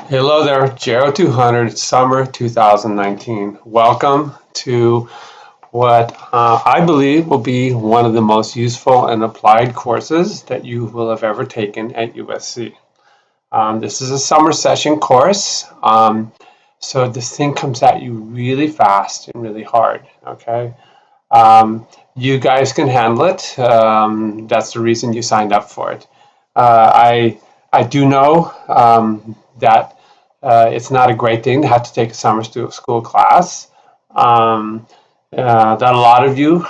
Hello there, su2019, summer 2019. Welcome to what I believe will be one of the most useful and applied courses that you will have ever taken at USC. This is a summer session course, so this thing comes at you really fast and really hard, okay? You guys can handle it. That's the reason you signed up for it. I do know that it's not a great thing to have to take a summer school class. That a lot of you,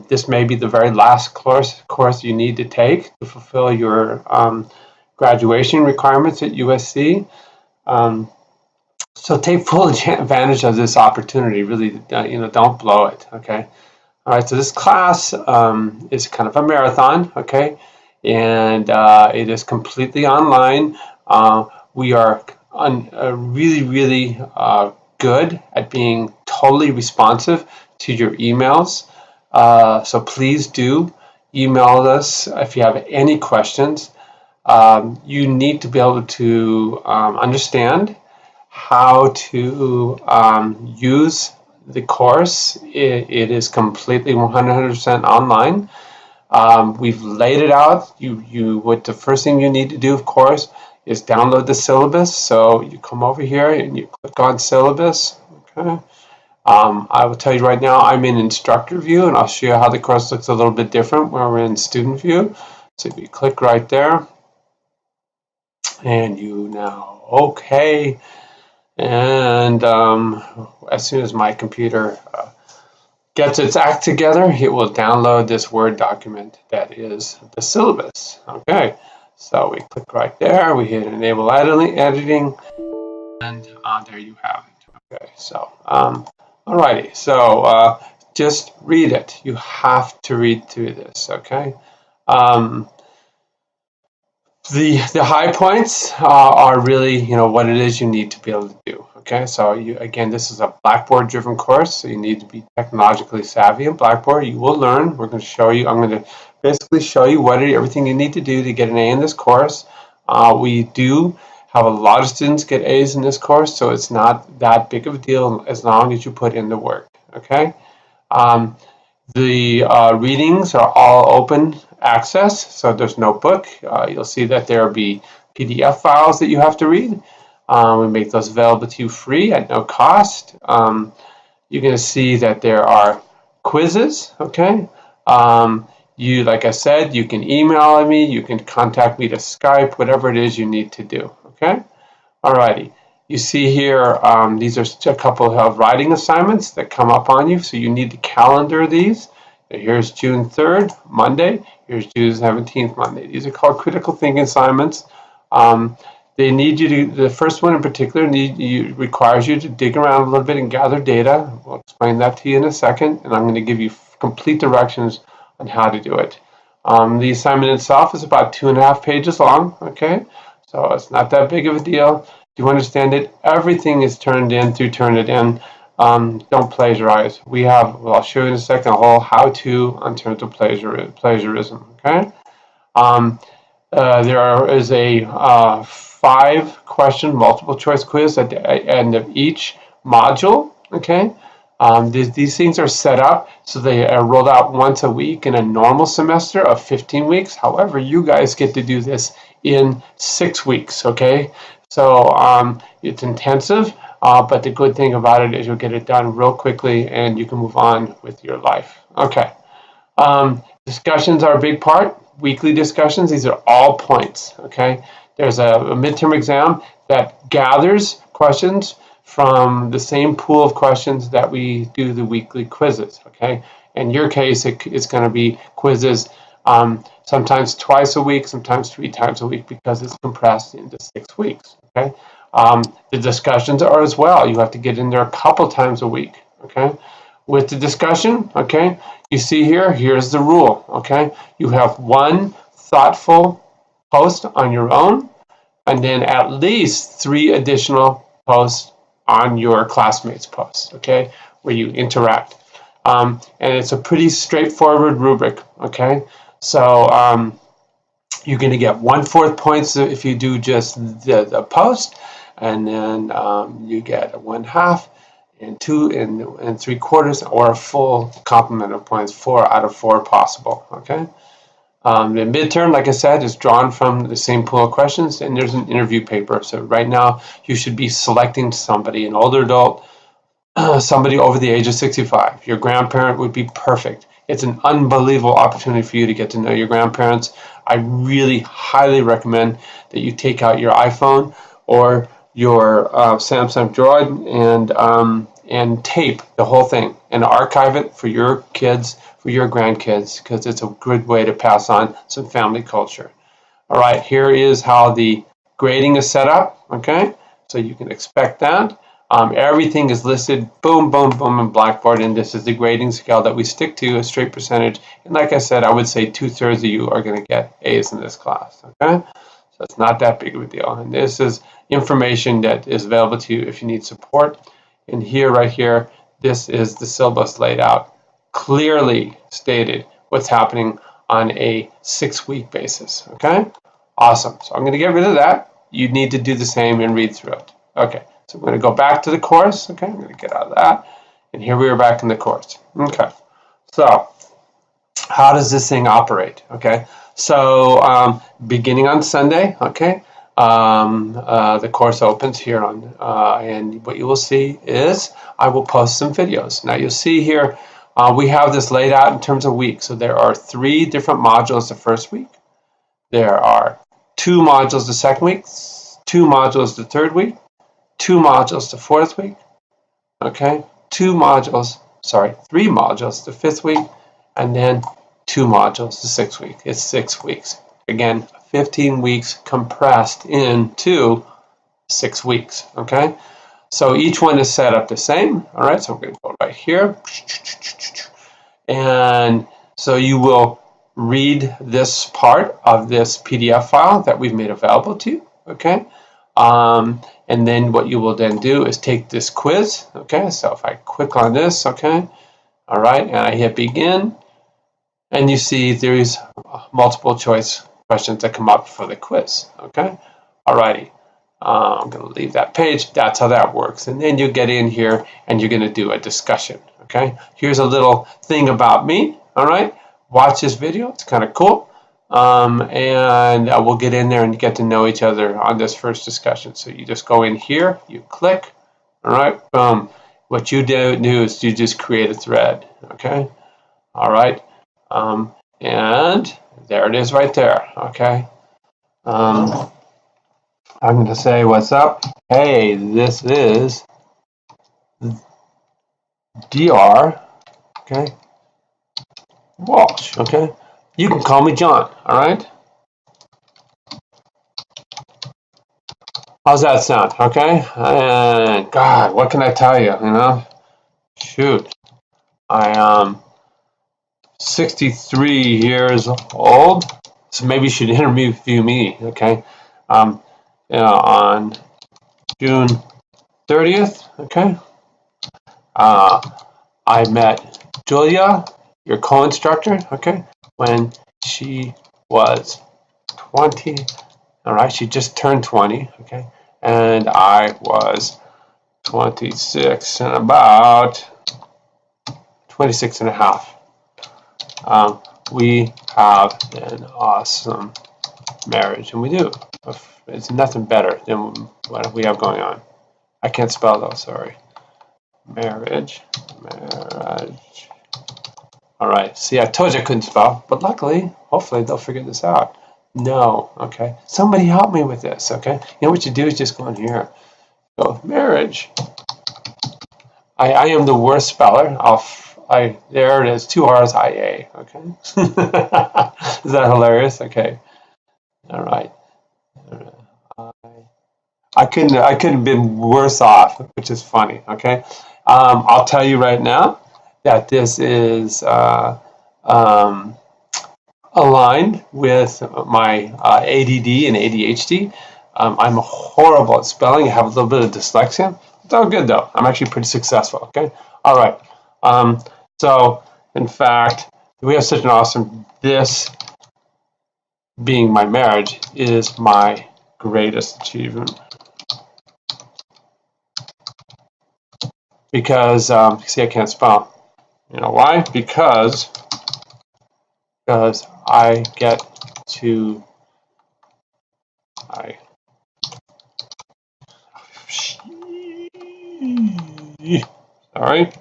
this may be the very last course you need to take to fulfill your graduation requirements at USC. So take full advantage of this opportunity. Really, don't blow it. Okay. All right. So this class is kind of a marathon. Okay, and it is completely online. We are really good at being totally responsive to your emails. So please do email us if you have any questions. You need to be able to understand how to use the course. It is completely 100% online. We've laid it out. The first thing you need to do, of course, is download the syllabus. So you come over here and you click on syllabus. Okay. I will tell you right now, I'm in instructor view, and I'll show you how the course looks a little bit different when we're in student view. So if you click right there, and you now okay. And as soon as my computer gets its act together, it will download this Word document that is the syllabus. Okay, so we click right there, we hit enable editing, and there you have it. Okay, so alrighty, so just read it. You have to read through this. Okay. The high points are really, what it is you need to be able to do. Okay, so again, this is a Blackboard-driven course, so you need to be technologically savvy in Blackboard. You will learn. We're going to show you. I'm going to basically show you everything you need to do to get an A in this course. We do have a lot of students get A's in this course, so it's not that big of a deal as long as you put in the work. Okay. The readings are all open access, so there's no book. You'll see that there will be PDF files that you have to read. We make those available to you free at no cost. You're going to see that there are quizzes. Okay. Like I said, you can email me, you can contact me to Skype, whatever it is you need to do. Okay. Alrighty. You see here, these are a couple of writing assignments that come up on you, so you need to calendar these. Here's June 3rd, Monday. Here's June 17th, Monday. These are called critical thinking assignments. They need you to, the first one in particular requires you to dig around a little bit and gather data. We'll explain that to you in a second, and I'm going to give you complete directions on how to do it. The assignment itself is about 2.5 pages long, okay? So it's not that big of a deal. You understand it. Everything is turned in through Turnitin. Don't plagiarize. I'll show you in a second, a whole how-to in terms of plagiarism. Okay. There is a 5-question multiple choice quiz at the end of each module. Okay. These things are set up so they are rolled out once a week in a normal semester of 15 weeks. However, you guys get to do this in 6 weeks. Okay. So it's intensive, but the good thing about it is you'll get it done real quickly and you can move on with your life. Okay. Discussions are a big part. Weekly discussions, these are all points. Okay. There's a midterm exam that gathers questions from the same pool of questions that we do the weekly quizzes. Okay. In your case, it's going to be quizzes sometimes twice a week, sometimes 3 times a week, because it's compressed into 6 weeks. Okay. The discussions are as well. You have to get in there a couple times a week. Okay. With the discussion, okay, you see here's the rule. Okay. You have one thoughtful post on your own, and then at least 3 additional posts on your classmates' posts. Okay, where you interact. And it's a pretty straightforward rubric. Okay. So You're going to get 1/4 points if you do just the post, and then you get 1/2 and 2 and 3/4, or a full complement of points, 4 out of 4 possible. Okay. The midterm, like I said, is drawn from the same pool of questions, and there's an interview paper. So right now, you should be selecting somebody, an older adult, somebody over the age of 65. Your grandparent would be perfect. It's an unbelievable opportunity for you to get to know your grandparents. I really highly recommend that you take out your iPhone or your Samsung Droid and tape the whole thing and archive it for your kids, for your grandkids, because it's a good way to pass on some family culture. All right, here is how the grading is set up, okay? So you can expect that. Everything is listed, boom, boom, boom, in Blackboard, and this is the grading scale that we stick to, a straight percentage. And like I said, I would say 2/3 of you are going to get A's in this class, okay? So it's not that big of a deal. And this is information that is available to you if you need support. And here, right here, this is the syllabus laid out, clearly stated what's happening on a 6-week basis, okay? Awesome. So I'm going to get rid of that. You need to do the same and read through it. Okay, so I'm going to go back to the course. Okay, I'm going to get out of that. And here we are back in the course. Okay, so how does this thing operate? Okay, so beginning on Sunday, okay, the course opens here on, and what you will see is I will post some videos. Now you'll see here, we have this laid out in terms of weeks. So there are 3 different modules the first week. There are 2 modules the second week, 2 modules the third week, 2 modules the fourth week, okay, 3 modules the fifth week, and then 2 modules the sixth week. It's 6 weeks. Again, 15 weeks compressed into 6 weeks, okay? So each one is set up the same, all right? So we're going to go right here. And so you will read this part of this PDF file that we've made available to you, okay? And then what you will then do is take this quiz, okay? So if I click on this, okay? All right, and I hit begin, and you see there's multiple choice questions that come up for the quiz, okay? All righty, I'm gonna leave that page. That's how that works. And then you get in here and you're gonna do a discussion, okay? Here's a little thing about me, all right? Watch this video, it's kind of cool. And we'll get in there and get to know each other on this first discussion. So you just go in here, you click, all right, boom. What you do is you just create a thread, okay? All right, and there it is right there, okay? I'm gonna say, what's up? Hey, this is Dr. Okay, Walsh, okay? You can call me John, all right? How's that sound, okay? And God, what can I tell you, you know? Shoot, I am 63 years old, so maybe you should interview me, okay? On June 30th, okay? I met Julia, your co-instructor, okay, when she was 20, all right, she just turned 20, okay, and I was 26 and about 26 and a half. We have an awesome marriage, and we do. It's nothing better than what we have going on. I can't spell though, sorry. Marriage. All right, see, I told you I couldn't spell, but luckily, hopefully they'll figure this out. No, okay, somebody help me with this, okay? You know what you do is just go in here, go marriage. I am the worst speller. There it is, 2 R's, I-A, okay? Is that hilarious? Okay, all right. I couldn't have been worse off, which is funny, okay? I'll tell you right now that this is aligned with my ADD and ADHD. I'm horrible at spelling. I have a little bit of dyslexia. It's all good though. I'm actually pretty successful, okay? All right. So, in fact, we have such an awesome, this being my marriage is my greatest achievement. Because, see, I can't spell. You know why? Because I get to, sorry,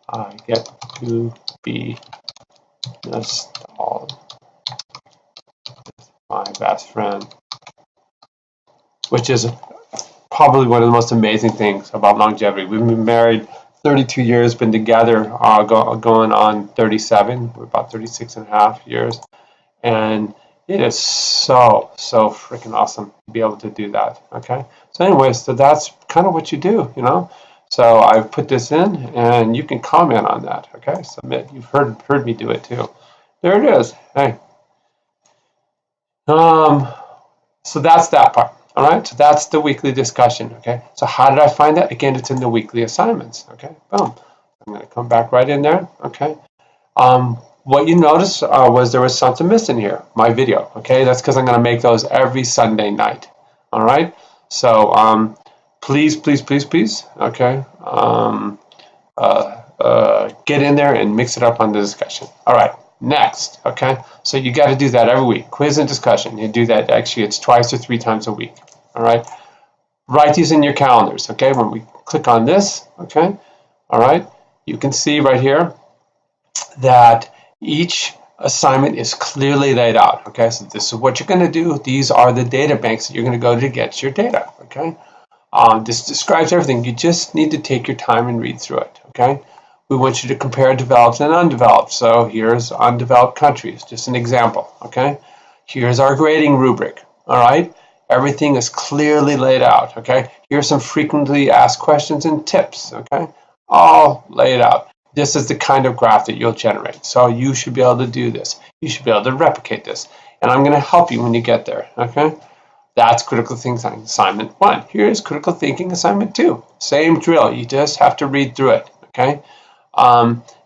I get to be installed with my best friend, which is probably one of the most amazing things about longevity. We've been married 32 years, been together going on 37, we're about 36 and a half years. And it is so freaking awesome to be able to do that. Okay. So anyways, so that's kind of what you do, you know. So I've put this in, and you can comment on that. Okay. Submit. You've heard me do it too. There it is. Hey. So that's that part. All right. So that's the weekly discussion. Okay. So how did I find that? Again, it's in the weekly assignments. Okay. Boom. I'm going to come back right in there. Okay. What you noticed was there was something missing here, my video. Okay, that's because I'm going to make those every Sunday night. All right, so please, okay, get in there and mix it up on the discussion. All right, next. Okay, so you got to do that every week. Quiz and discussion. You do that. Actually, it's twice or 3 times a week. All right, write these in your calendars. Okay, when we click on this. Okay, all right, you can see right here that each assignment is clearly laid out. Okay, so this is what you're going to do. These are the data banks that you're going to go to get your data. Okay, this describes everything. You just need to take your time and read through it. Okay, we want you to compare developed and undeveloped. So here's undeveloped countries, just an example. Okay, here's our grading rubric. All right, everything is clearly laid out. Okay, here's some frequently asked questions and tips. Okay, all laid out. This is the kind of graph that you'll generate. So you should be able to do this. You should be able to replicate this. And I'm going to help you when you get there. Okay? That's critical thinking assignment 1. Here's critical thinking assignment 2. Same drill. You just have to read through it. Okay?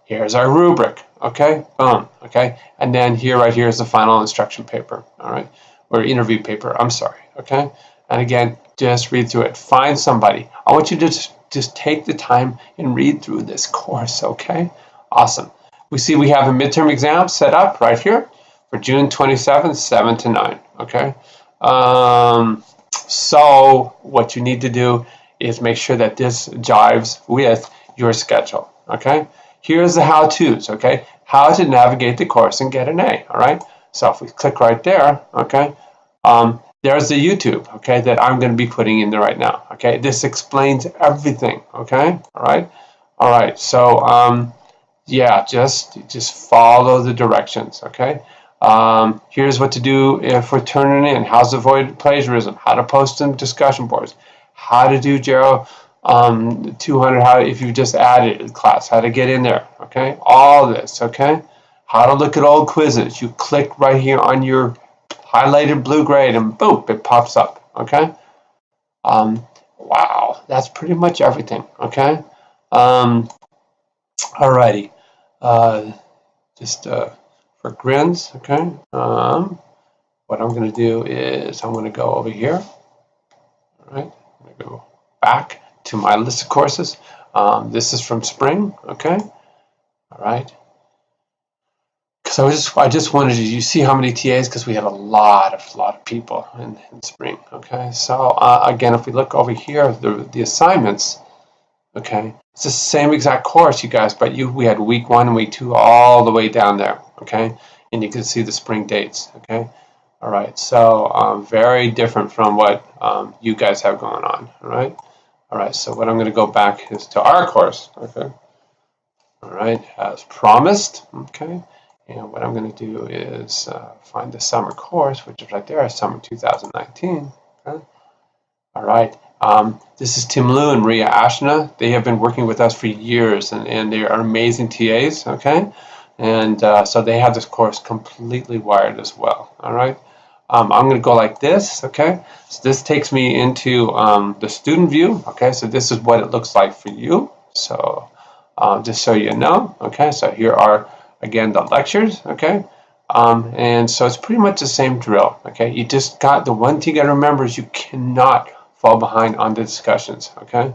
Here's our rubric. Okay? Boom. Okay? And then right here is the final instruction paper. All right? Or interview paper. I'm sorry. Okay? And again, just read through it. Find somebody. I want you to just take the time and read through this course, okay? Awesome. We have a midterm exam set up right here for June 27th, 7 to 9, okay? So what you need to do is make sure that this jives with your schedule, okay? Here's the how-tos, okay? How to navigate the course and get an A, all right? So if we click right there, okay, there's the YouTube, okay, that I'm going to be putting in there right now, okay? This explains everything, okay? All right, so, yeah, just follow the directions, okay? Here's what to do if we're turning in, how to avoid plagiarism, how to post in discussion boards, how to do Gero 200, how if you just added a class, how to get in there, okay? All this, okay? How to look at old quizzes. You click right here on your highlighted blue grade and boom, it pops up, okay? Wow, that's pretty much everything, okay? Alrighty, just for grins, okay? What I'm gonna do is I'm gonna go over here, all right? I'm gonna go back to my list of courses. This is from spring, okay? All right. So I just wanted you see how many TAs, because we had a lot of people in spring. Okay, so again, if we look over here, the assignments, okay, it's the same exact course, you guys, but we had week 1 and week 2 all the way down there. Okay, and you can see the spring dates. Okay, all right, so very different from what you guys have going on. All right, so what I'm going to go back is to our course. Okay, all right, as promised. Okay. And what I'm going to do is find the summer course, which is right there, summer 2019. Okay. All right. This is Tim Liu and Maria Ashna. They have been working with us for years, and they are amazing TAs. Okay. And so they have this course completely wired as well. All right. I'm going to go like this. Okay. So this takes me into the student view. Okay. So this is what it looks like for you. So just so you know. Okay. So here are again the lectures, okay? And so it's pretty much the same drill. Okay, you just got the one thing you got to remember is you cannot fall behind on the discussions. Okay,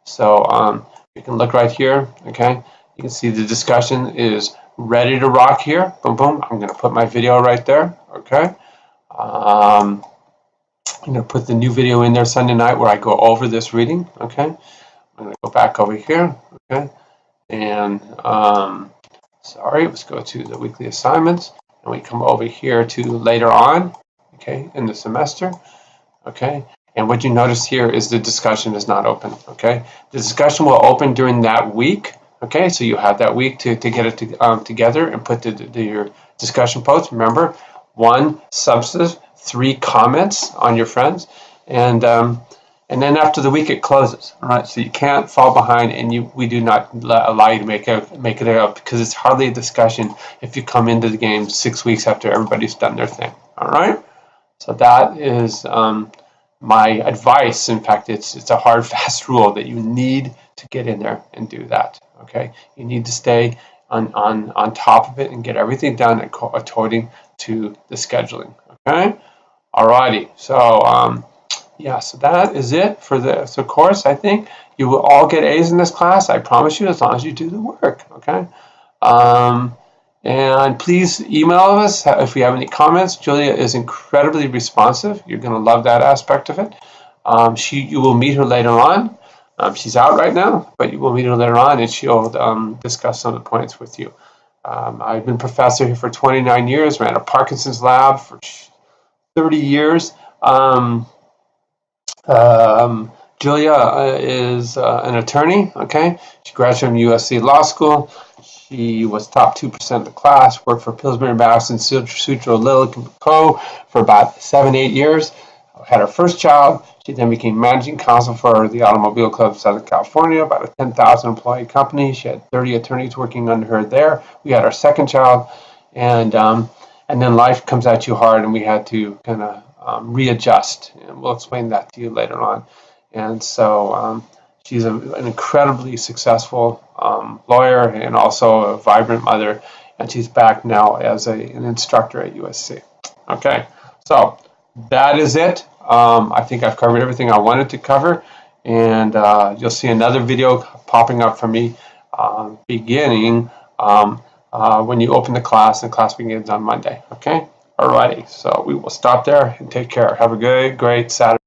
so you can look right here. Okay, you can see the discussion is ready to rock here. Boom, boom. I'm going to put my video right there. Okay. I'm going to put the new video in there Sunday night where I go over this reading. Okay. I'm going to go back over here. Okay. And sorry, let's go to the weekly assignments. And we come over here to later on, okay, in the semester, okay. And what you notice here is the discussion is not open, okay. The discussion will open during that week, okay. So you have that week to get it together and put your discussion posts. Remember, 1 substantive, 3 comments on your friends, and then after the week it closes. All right, so you can't fall behind, and we do not allow you to make it up because it's hardly a discussion if you come into the game 6 weeks after everybody's done their thing. All right, so that is my advice. In fact, it's a hard, fast rule that you need to get in there and do that. Okay, you need to stay on top of it and get everything done according to the scheduling. Okay, alrighty, so. Yeah, so that is it for the course. I think you will all get A's in this class. I promise you, as long as you do the work. Okay. And please email us if you have any comments. Julia is incredibly responsive. You're going to love that aspect of it. You will meet her later on. She's out right now, but you will meet her later on, and she'll discuss some of the points with you. I've been professor here for 29 years. Ran a Parkinson's lab for 30 years. Julia is an attorney, okay? She graduated from USC Law School. She was top 2% of the class, worked for Pillsbury Madison, Sutro, Lillick & Co. for about 7-8 years. Had her first child. She then became managing counsel for the Automobile Club of Southern California, about a 10,000 employee company. She had 30 attorneys working under her there. We had our second child, and then life comes at you hard, and we had to kind of readjust, and we'll explain that to you later on. And so she's an incredibly successful lawyer and also a vibrant mother, and she's back now as an instructor at USC. Okay, so that is it. I think I've covered everything I wanted to cover, and you'll see another video popping up for me beginning when you open the class, and class begins on Monday. Okay. Alrighty, so we will stop there and take care. Have a great Saturday.